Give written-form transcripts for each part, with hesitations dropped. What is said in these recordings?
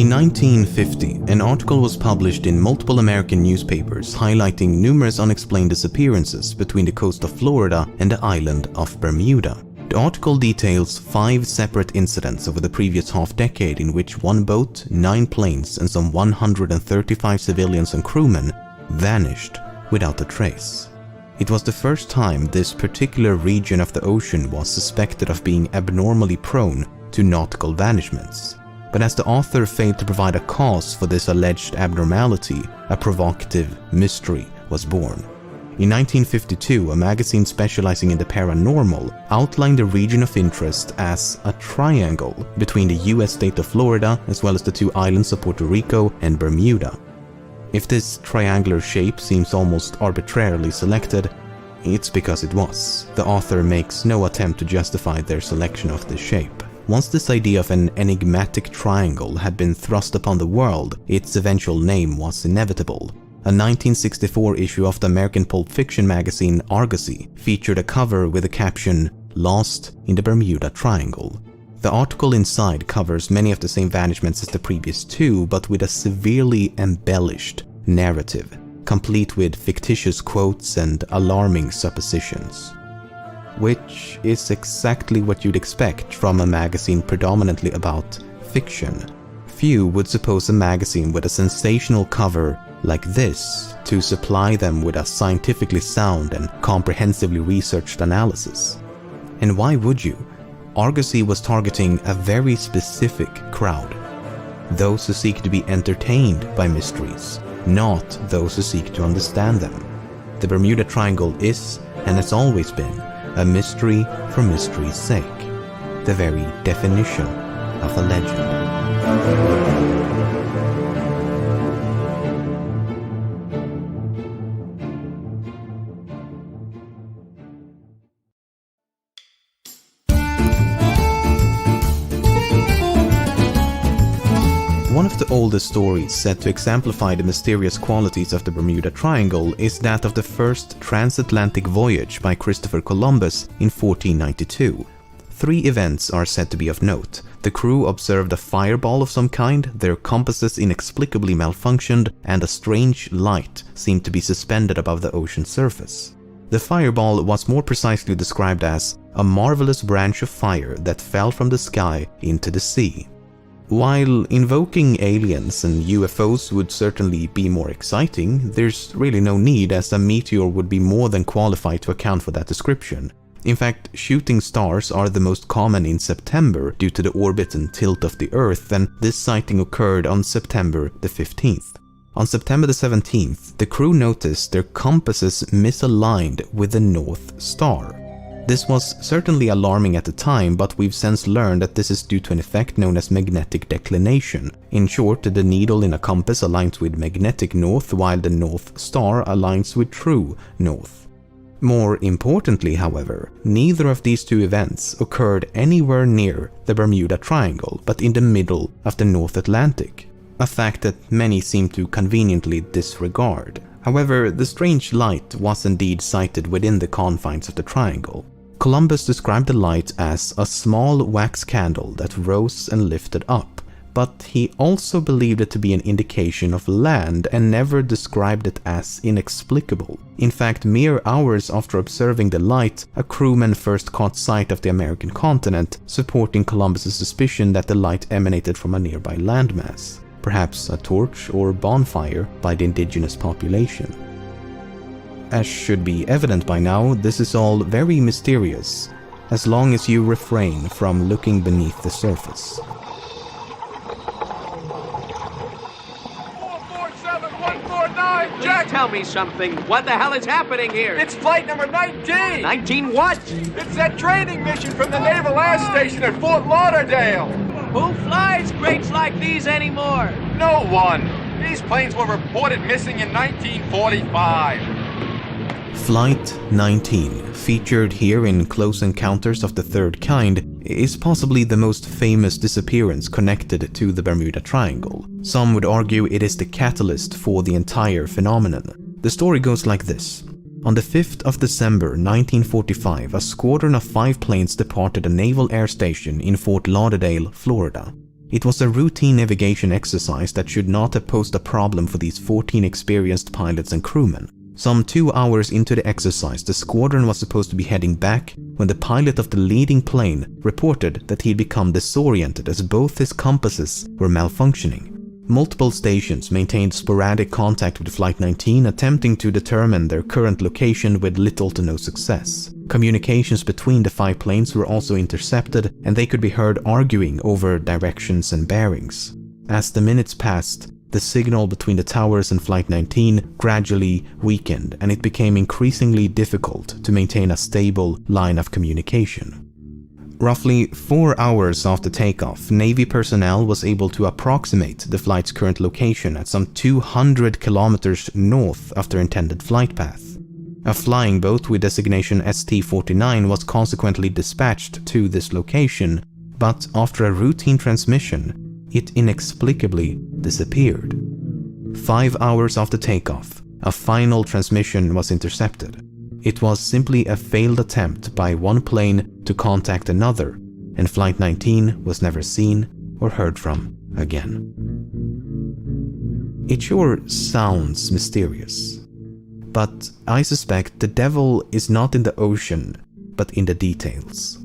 In 1950, an article was published in multiple American newspapers highlighting numerous unexplained disappearances between the coast of Florida and the island of Bermuda. The article details 5 separate incidents over the previous half-decade in which 1 boat, 9 planes, and some 135 civilians and crewmen vanished without a trace. It was the first time this particular region of the ocean was suspected of being abnormally prone to nautical vanishments. But as the author failed to provide a cause for this alleged abnormality, a provocative mystery was born. In 1952, a magazine specializing in the paranormal outlined the region of interest as a triangle between the US state of Florida as well as the 2 islands of Puerto Rico and Bermuda. If this triangular shape seems almost arbitrarily selected, it's because it was. The author makes no attempt to justify their selection of this shape. Once this idea of an enigmatic triangle had been thrust upon the world, its eventual name was inevitable. A 1964 issue of the American pulp fiction magazine Argosy featured a cover with the caption, "Lost in the Bermuda Triangle." The article inside covers many of the same vanishments as the previous 2, but with a severely embellished narrative, complete with fictitious quotes and alarming suppositions. Which is exactly what you'd expect from a magazine predominantly about fiction. Few would suppose a magazine with a sensational cover like this to supply them with a scientifically sound and comprehensively researched analysis. And why would you? Argosy was targeting a very specific crowd. Those who seek to be entertained by mysteries, not those who seek to understand them. The Bermuda Triangle is, and has always been, a mystery for mystery's sake. The very definition of a legend. One of the oldest stories said to exemplify the mysterious qualities of the Bermuda Triangle is that of the first transatlantic voyage by Christopher Columbus in 1492. 3 events are said to be of note. The crew observed a fireball of some kind, their compasses inexplicably malfunctioned, and a strange light seemed to be suspended above the ocean surface. The fireball was more precisely described as a marvelous branch of fire that fell from the sky into the sea. While invoking aliens and UFOs would certainly be more exciting, there's really no need, as a meteor would be more than qualified to account for that description. In fact, shooting stars are the most common in September due to the orbit and tilt of the Earth, and this sighting occurred on September the 15th. On September the 17th, the crew noticed their compasses misaligned with the North Star. This was certainly alarming at the time, but we've since learned that this is due to an effect known as magnetic declination. In short, the needle in a compass aligns with magnetic north while the North Star aligns with true north. More importantly, however, neither of these 2 events occurred anywhere near the Bermuda Triangle, but in the middle of the North Atlantic, a fact that many seem to conveniently disregard. However, the strange light was indeed sighted within the confines of the triangle. Columbus described the light as a small wax candle that rose and lifted up, but he also believed it to be an indication of land and never described it as inexplicable. In fact, mere hours after observing the light, a crewman first caught sight of the American continent, supporting Columbus's suspicion that the light emanated from a nearby landmass, perhaps a torch or bonfire by the indigenous population. As should be evident by now, this is all very mysterious, as long as you refrain from looking beneath the surface. 447-149, Jack! Tell me something. What the hell is happening here? It's flight number 19! 19 what? It's that training mission from the Naval Air Station at Fort Lauderdale! Who flies crates like these anymore? No one! These planes were reported missing in 1945. Flight 19, featured here in Close Encounters of the Third Kind, is possibly the most famous disappearance connected to the Bermuda Triangle. Some would argue it is the catalyst for the entire phenomenon. The story goes like this. On the 5th of December 1945, a squadron of 5 planes departed a naval air station in Fort Lauderdale, Florida. It was a routine navigation exercise that should not have posed a problem for these 14 experienced pilots and crewmen. Some 2 hours into the exercise, the squadron was supposed to be heading back when the pilot of the leading plane reported that he'd become disoriented as both his compasses were malfunctioning. Multiple stations maintained sporadic contact with Flight 19, attempting to determine their current location with little to no success. Communications between the 5 planes were also intercepted, and they could be heard arguing over directions and bearings. As the minutes passed, the signal between the towers and Flight 19 gradually weakened, and it became increasingly difficult to maintain a stable line of communication. Roughly 4 hours after takeoff, Navy personnel was able to approximate the flight's current location at some 200 kilometers north of their intended flight path. A flying boat with designation ST-49 was consequently dispatched to this location, but after a routine transmission, it inexplicably disappeared. 5 hours after takeoff, a final transmission was intercepted. It was simply a failed attempt by one plane to contact another, and Flight 19 was never seen or heard from again. It sure sounds mysterious, but I suspect the devil is not in the ocean, but in the details.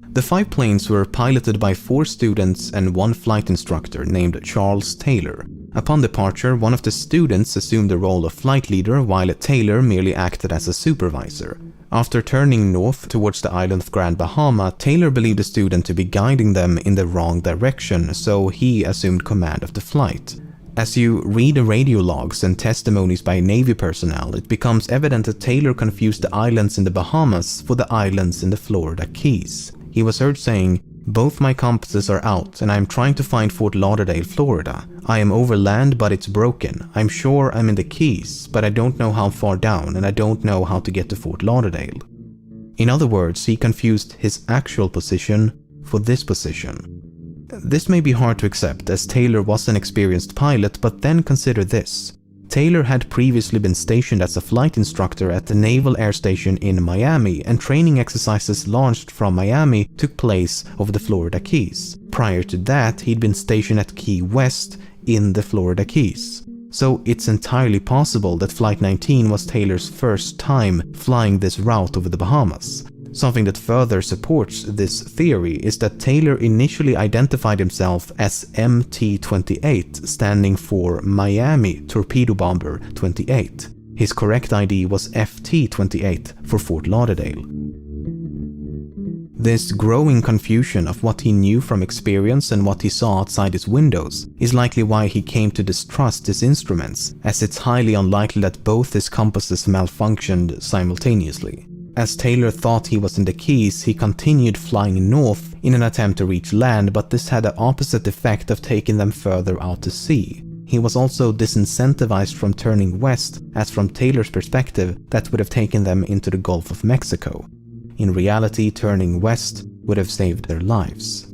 The 5 planes were piloted by 4 students and 1 flight instructor named Charles Taylor. Upon departure, one of the students assumed the role of flight leader while Taylor merely acted as a supervisor. After turning north towards the island of Grand Bahama, Taylor believed the student to be guiding them in the wrong direction, so he assumed command of the flight. As you read the radio logs and testimonies by Navy personnel, it becomes evident that Taylor confused the islands in the Bahamas for the islands in the Florida Keys. He was heard saying, "Both my compasses are out and I am trying to find Fort Lauderdale, Florida. I am over land but it's broken. I'm sure I'm in the Keys, but I don't know how far down and I don't know how to get to Fort Lauderdale." In other words, he confused his actual position for this position. This may be hard to accept as Taylor was an experienced pilot, but then consider this. Taylor had previously been stationed as a flight instructor at the Naval Air Station in Miami, and training exercises launched from Miami took place over the Florida Keys. Prior to that, he'd been stationed at Key West in the Florida Keys. So it's entirely possible that Flight 19 was Taylor's first time flying this route over the Bahamas. Something that further supports this theory is that Taylor initially identified himself as MT-28, standing for Miami Torpedo Bomber 28. His correct ID was FT-28 for Fort Lauderdale. This growing confusion of what he knew from experience and what he saw outside his windows is likely why he came to distrust his instruments, as it's highly unlikely that both his compasses malfunctioned simultaneously. As Taylor thought he was in the Keys, he continued flying north in an attempt to reach land, but this had the opposite effect of taking them further out to sea. He was also disincentivized from turning west, as from Taylor's perspective, that would have taken them into the Gulf of Mexico. In reality, turning west would have saved their lives.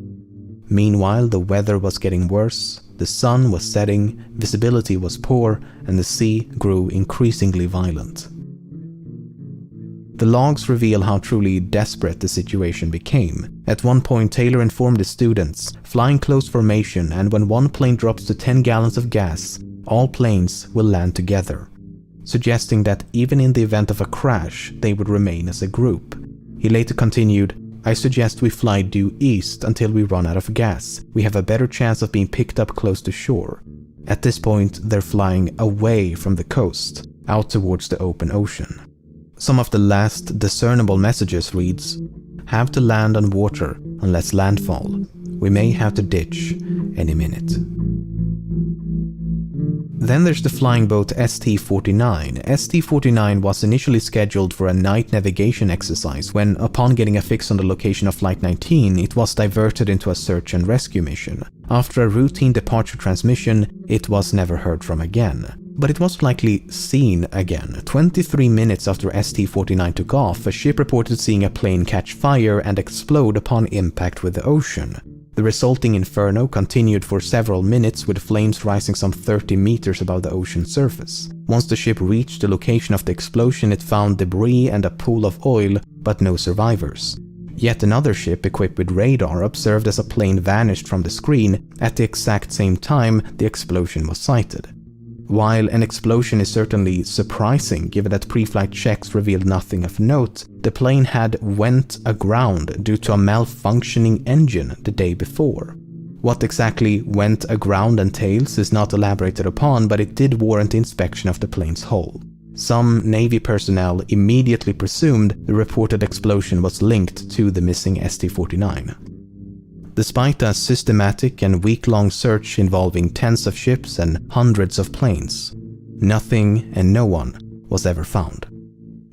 Meanwhile, the weather was getting worse, the sun was setting, visibility was poor, and the sea grew increasingly violent. The logs reveal how truly desperate the situation became. At one point, Taylor informed his students, "Flying close formation, and when one plane drops to 10 gallons of gas, all planes will land together," suggesting that even in the event of a crash, they would remain as a group. He later continued, "I suggest we fly due east until we run out of gas. We have a better chance of being picked up close to shore." At this point, they're flying away from the coast, out towards the open ocean. Some of the last discernible messages reads, "Have to land on water unless landfall. We may have to ditch any minute." Then there's the flying boat ST-49. ST-49 was initially scheduled for a night navigation exercise when, upon getting a fix on the location of Flight 19, it was diverted into a search and rescue mission. After a routine departure transmission, it was never heard from again. But it was likely seen again. 23 minutes after ST-49 took off, a ship reported seeing a plane catch fire and explode upon impact with the ocean. The resulting inferno continued for several minutes, with flames rising some 30 meters above the ocean surface. Once the ship reached the location of the explosion, it found debris and a pool of oil, but no survivors. Yet another ship equipped with radar observed as a plane vanished from the screen at the exact same time the explosion was sighted. While an explosion is certainly surprising given that pre-flight checks revealed nothing of note, the plane had went aground due to a malfunctioning engine the day before. What exactly went aground entails is not elaborated upon, but it did warrant inspection of the plane's hull. Some Navy personnel immediately presumed the reported explosion was linked to the missing ST-49. Despite a systematic and week-long search involving tens of ships and hundreds of planes, nothing and no one was ever found.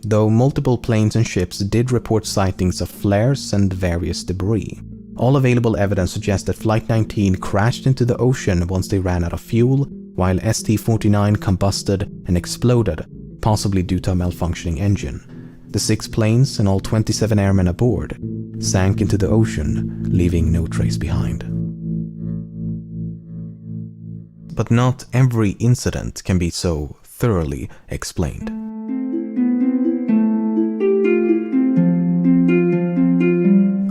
Though multiple planes and ships did report sightings of flares and various debris, all available evidence suggests that Flight 19 crashed into the ocean once they ran out of fuel, while ST-49 combusted and exploded, possibly due to a malfunctioning engine. The 6 planes and all 27 airmen aboard sank into the ocean, leaving no trace behind. But not every incident can be so thoroughly explained.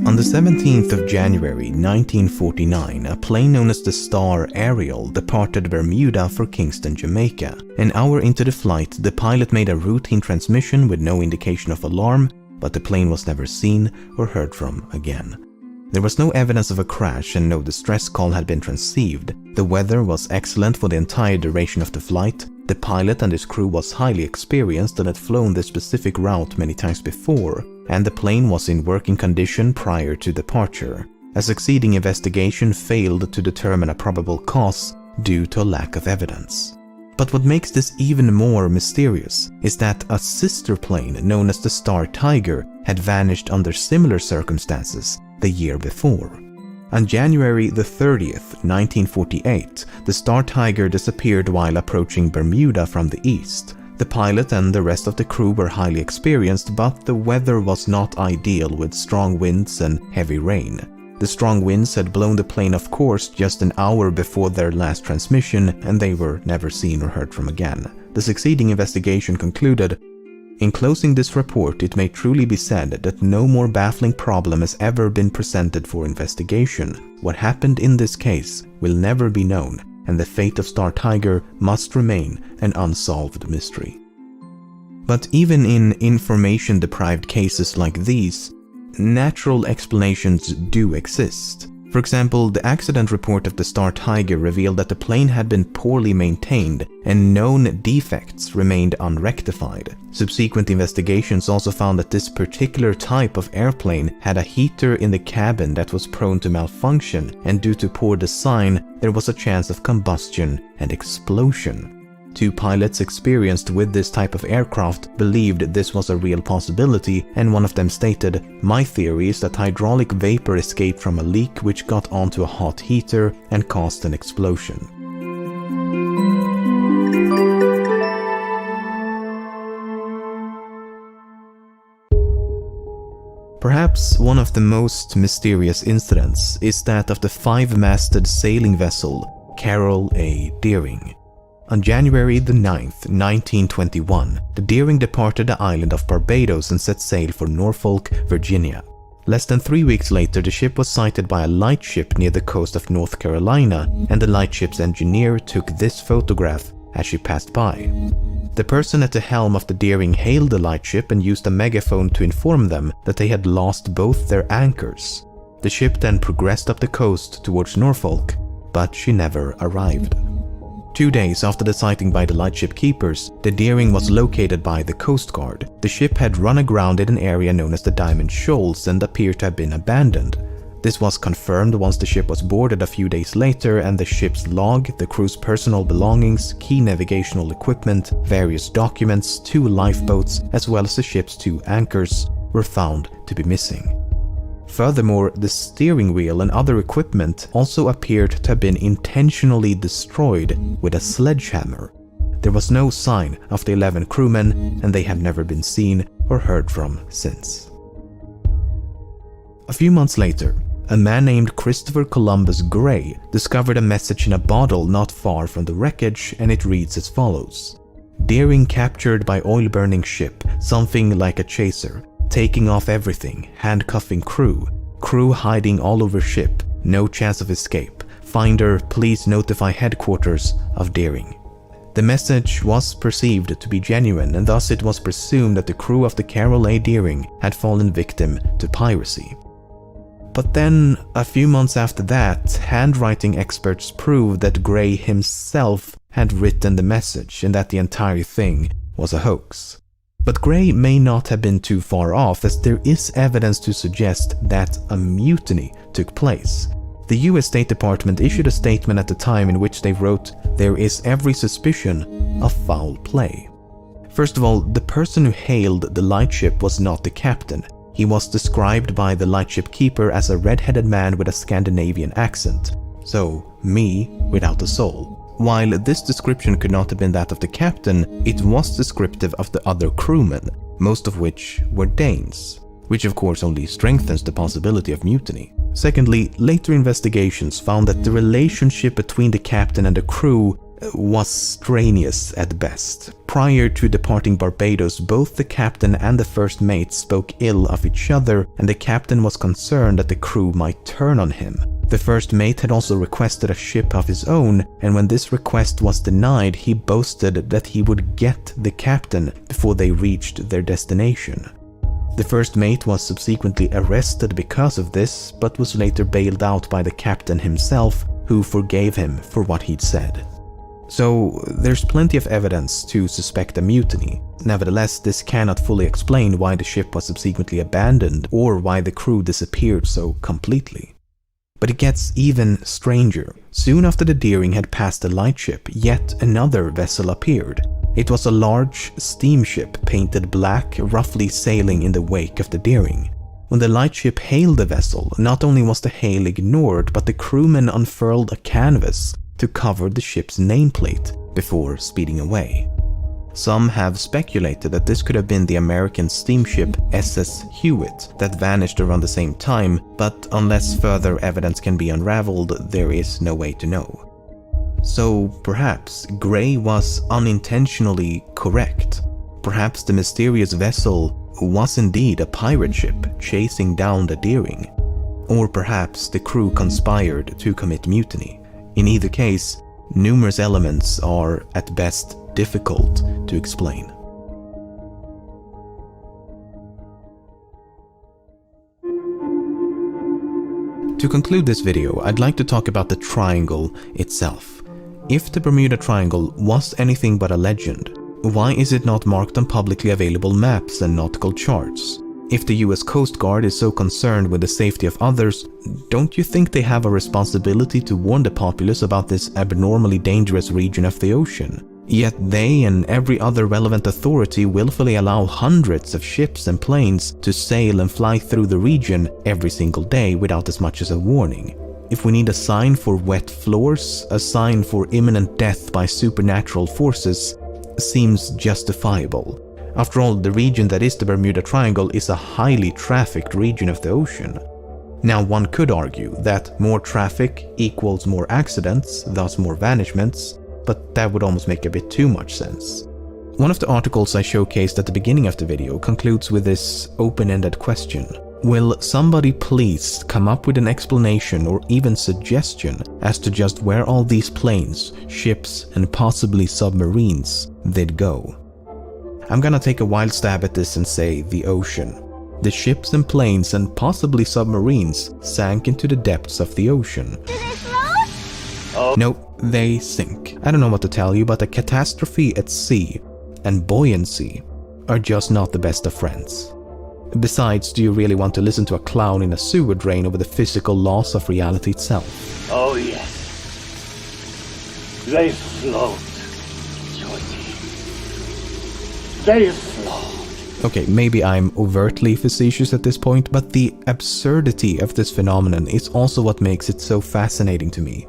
On the 17th of January 1949, a plane known as the Star Ariel departed Bermuda for Kingston, Jamaica. An hour into the flight, the pilot made a routine transmission with no indication of alarm, but the plane was never seen or heard from again. There was no evidence of a crash and no distress call had been received. The weather was excellent for the entire duration of the flight. The pilot and his crew was highly experienced and had flown this specific route many times before, and the plane was in working condition prior to departure. A succeeding investigation failed to determine a probable cause due to a lack of evidence. But what makes this even more mysterious is that a sister plane known as the Star Tiger had vanished under similar circumstances the year before. On January the 30th, 1948, the Star Tiger disappeared while approaching Bermuda from the east. The pilot and the rest of the crew were highly experienced, but the weather was not ideal with strong winds and heavy rain. The strong winds had blown the plane off course just an hour before their last transmission, and they were never seen or heard from again. The succeeding investigation concluded, "In closing this report, it may truly be said that no more baffling problem has ever been presented for investigation. What happened in this case will never be known, and the fate of Star Tiger must remain an unsolved mystery." But even in information-deprived cases like these, natural explanations do exist. For example, the accident report of the Star Tiger revealed that the plane had been poorly maintained and known defects remained unrectified. Subsequent investigations also found that this particular type of airplane had a heater in the cabin that was prone to malfunction, and due to poor design, there was a chance of combustion and explosion. 2 pilots experienced with this type of aircraft believed this was a real possibility, and one of them stated, "My theory is that hydraulic vapor escaped from a leak which got onto a hot heater and caused an explosion." Perhaps one of the most mysterious incidents is that of the 5-masted sailing vessel Carol A. Deering. On January the 9th, 1921, the Deering departed the island of Barbados and set sail for Norfolk, Virginia. Less than 3 weeks later, the ship was sighted by a lightship near the coast of North Carolina, and the lightship's engineer took this photograph as she passed by. The person at the helm of the Deering hailed the lightship and used a megaphone to inform them that they had lost both their anchors. The ship then progressed up the coast towards Norfolk, but she never arrived. 2 days after the sighting by the lightship keepers, the Deering was located by the Coast Guard. The ship had run aground in an area known as the Diamond Shoals and appeared to have been abandoned. This was confirmed once the ship was boarded a few days later, and the ship's log, the crew's personal belongings, key navigational equipment, various documents, 2 lifeboats, as well as the ship's 2 anchors were found to be missing. Furthermore, the steering wheel and other equipment also appeared to have been intentionally destroyed with a sledgehammer. There was no sign of the 11 crewmen, and they have never been seen or heard from since. A few months later, a man named Christopher Columbus Gray discovered a message in a bottle not far from the wreckage, and it reads as follows: "Deering captured by oil-burning ship, something like a chaser. taking off everything, handcuffing crew hiding all over ship, no chance of escape, finder, please notify headquarters of Deering. The message was perceived to be genuine, and thus it was presumed that the crew of the Carol A. Deering had fallen victim to piracy. But then, a few months after that, handwriting experts proved that Gray himself had written the message and that the entire thing was a hoax. But Gray may not have been too far off, as there is evidence to suggest that a mutiny took place. The US State Department issued a statement at the time in which they wrote, "There is every suspicion of foul play." First of all, the person who hailed the lightship was not the captain. He was described by the lightship keeper as a red-headed man with a Scandinavian accent. So, me without a soul. While this description could not have been that of the captain, it was descriptive of the other crewmen, most of which were Danes, which of course only strengthens the possibility of mutiny. Secondly, later investigations found that the relationship between the captain and the crew was strenuous at best. Prior to departing Barbados, both the captain and the first mate spoke ill of each other, and the captain was concerned that the crew might turn on him. The first mate had also requested a ship of his own, and when this request was denied, he boasted that he would get the captain before they reached their destination. The first mate was subsequently arrested because of this, but was later bailed out by the captain himself, who forgave him for what he'd said. So there's plenty of evidence to suspect a mutiny. Nevertheless, this cannot fully explain why the ship was subsequently abandoned or why the crew disappeared so completely. But it gets even stranger. Soon after the Deering had passed the lightship, yet another vessel appeared. It was a large steamship painted black, roughly sailing in the wake of the Deering. When the lightship hailed the vessel, not only was the hail ignored, but the crewmen unfurled a canvas to cover the ship's nameplate before speeding away. Some have speculated that this could have been the American steamship SS Hewitt that vanished around the same time, but unless further evidence can be unraveled, there is no way to know. So perhaps Gray was unintentionally correct. Perhaps the mysterious vessel was indeed a pirate ship chasing down the Deering. Or perhaps the crew conspired to commit mutiny. In either case, numerous elements are at best difficult to explain. To conclude this video, I'd like to talk about the triangle itself. If the Bermuda Triangle was anything but a legend, why is it not marked on publicly available maps and nautical charts? If the US Coast Guard is so concerned with the safety of others, don't you think they have a responsibility to warn the populace about this abnormally dangerous region of the ocean? Yet they and every other relevant authority willfully allow hundreds of ships and planes to sail and fly through the region every single day without as much as a warning. If we need a sign for wet floors, a sign for imminent death by supernatural forces seems justifiable. After all, the region that is the Bermuda Triangle is a highly trafficked region of the ocean. Now, one could argue that more traffic equals more accidents, thus more vanishments, but that would almost make a bit too much sense. One of the articles I showcased at the beginning of the video concludes with this open-ended question. Will somebody please come up with an explanation or even suggestion as to just where all these planes, ships, and possibly submarines did go? I'm gonna take a wild stab at this and say the ocean. The ships and planes and possibly submarines sank into the depths of the ocean. Do they float? Oh. Nope, they sink. I don't know what to tell you, but a catastrophe at sea and buoyancy are just not the best of friends. Besides, do you really want to listen to a clown in a sewer drain over the physical laws of reality itself? Oh yes. They float, Georgie. They float. Okay, maybe I'm overtly facetious at this point, but the absurdity of this phenomenon is also what makes it so fascinating to me.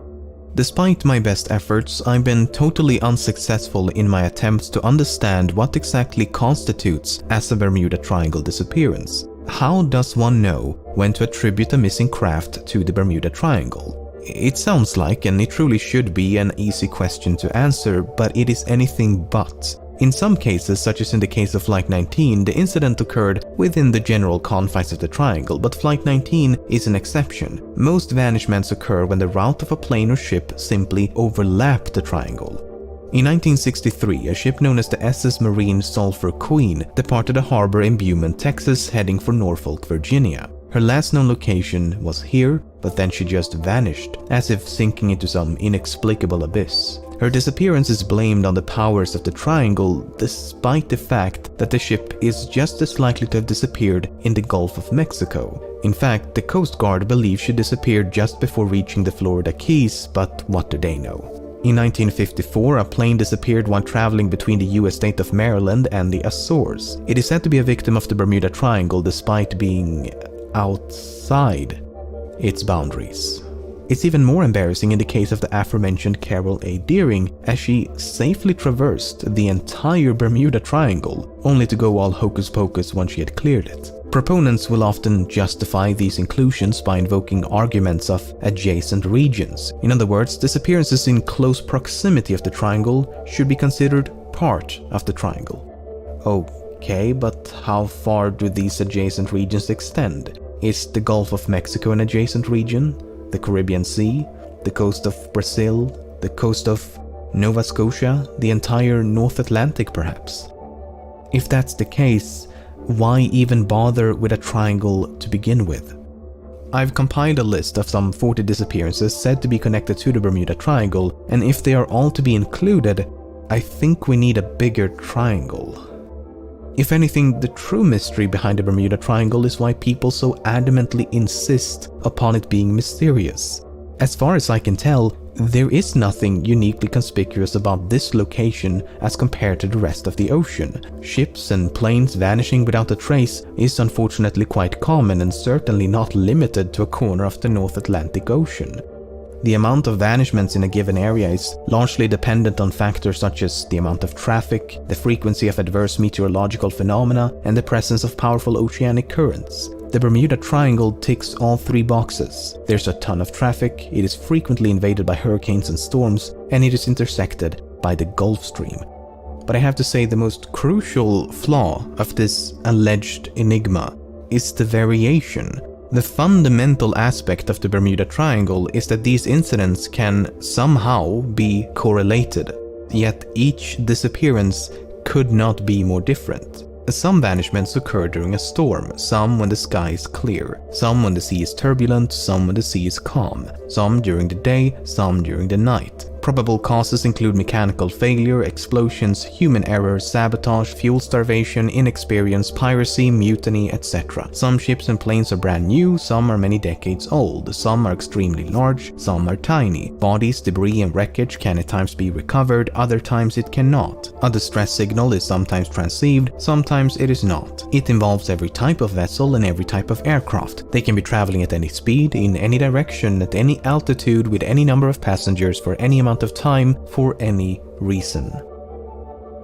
Despite my best efforts, I've been totally unsuccessful in my attempts to understand what exactly constitutes as a Bermuda Triangle disappearance. How does one know when to attribute a missing craft to the Bermuda Triangle? It sounds like, and it truly should be, an easy question to answer, but it is anything but. In some cases, such as in the case of Flight 19, the incident occurred within the general confines of the triangle, but Flight 19 is an exception. Most vanishments occur when the route of a plane or ship simply overlapped the triangle. In 1963, a ship known as the SS Marine Sulphur Queen departed a harbor in Beaumont, Texas, heading for Norfolk, Virginia. Her last known location was here, but then she just vanished, as if sinking into some inexplicable abyss. Her disappearance is blamed on the powers of the triangle, despite the fact that the ship is just as likely to have disappeared in the Gulf of Mexico. In fact, the Coast Guard believes she disappeared just before reaching the Florida Keys, but what do they know? In 1954, a plane disappeared while traveling between the US state of Maryland and the Azores. It is said to be a victim of the Bermuda Triangle despite being outside its boundaries. It's even more embarrassing in the case of the aforementioned Carol A. Deering, as she safely traversed the entire Bermuda Triangle, only to go all hocus pocus once she had cleared it. Proponents will often justify these inclusions by invoking arguments of adjacent regions. In other words, disappearances in close proximity of the triangle should be considered part of the triangle. Okay, but how far do these adjacent regions extend? Is the Gulf of Mexico an adjacent region? The Caribbean Sea? The coast of Brazil? The coast of Nova Scotia? The entire North Atlantic, perhaps? If that's the case, why even bother with a triangle to begin with? I've compiled a list of some 40 disappearances said to be connected to the Bermuda Triangle, and if they are all to be included, I think we need a bigger triangle. If anything, the true mystery behind the Bermuda Triangle is why people so adamantly insist upon it being mysterious. As far as I can tell, there is nothing uniquely conspicuous about this location as compared to the rest of the ocean. Ships and planes vanishing without a trace is unfortunately quite common and certainly not limited to a corner of the North Atlantic Ocean. The amount of vanishments in a given area is largely dependent on factors such as the amount of traffic, the frequency of adverse meteorological phenomena, and the presence of powerful oceanic currents. The Bermuda Triangle ticks all three boxes. There's a ton of traffic, it is frequently invaded by hurricanes and storms, and it is intersected by the Gulf Stream. But I have to say the most crucial flaw of this alleged enigma is the variation. The fundamental aspect of the Bermuda Triangle is that these incidents can somehow be correlated, yet each disappearance could not be more different. Some vanishments occur during a storm, some when the sky is clear, some when the sea is turbulent, some when the sea is calm, some during the day, some during the night. Probable causes include mechanical failure, explosions, human error, sabotage, fuel starvation, inexperience, piracy, mutiny, etc. Some ships and planes are brand new, some are many decades old, some are extremely large, some are tiny. Bodies, debris and wreckage can at times be recovered, other times it cannot. A distress signal is sometimes transceived, sometimes it is not. It involves every type of vessel and every type of aircraft. They can be traveling at any speed, in any direction, at any altitude, with any number of passengers for any amount of time, for any reason.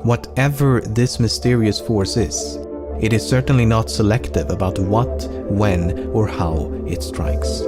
Whatever this mysterious force is, it is certainly not selective about what, when, or how it strikes.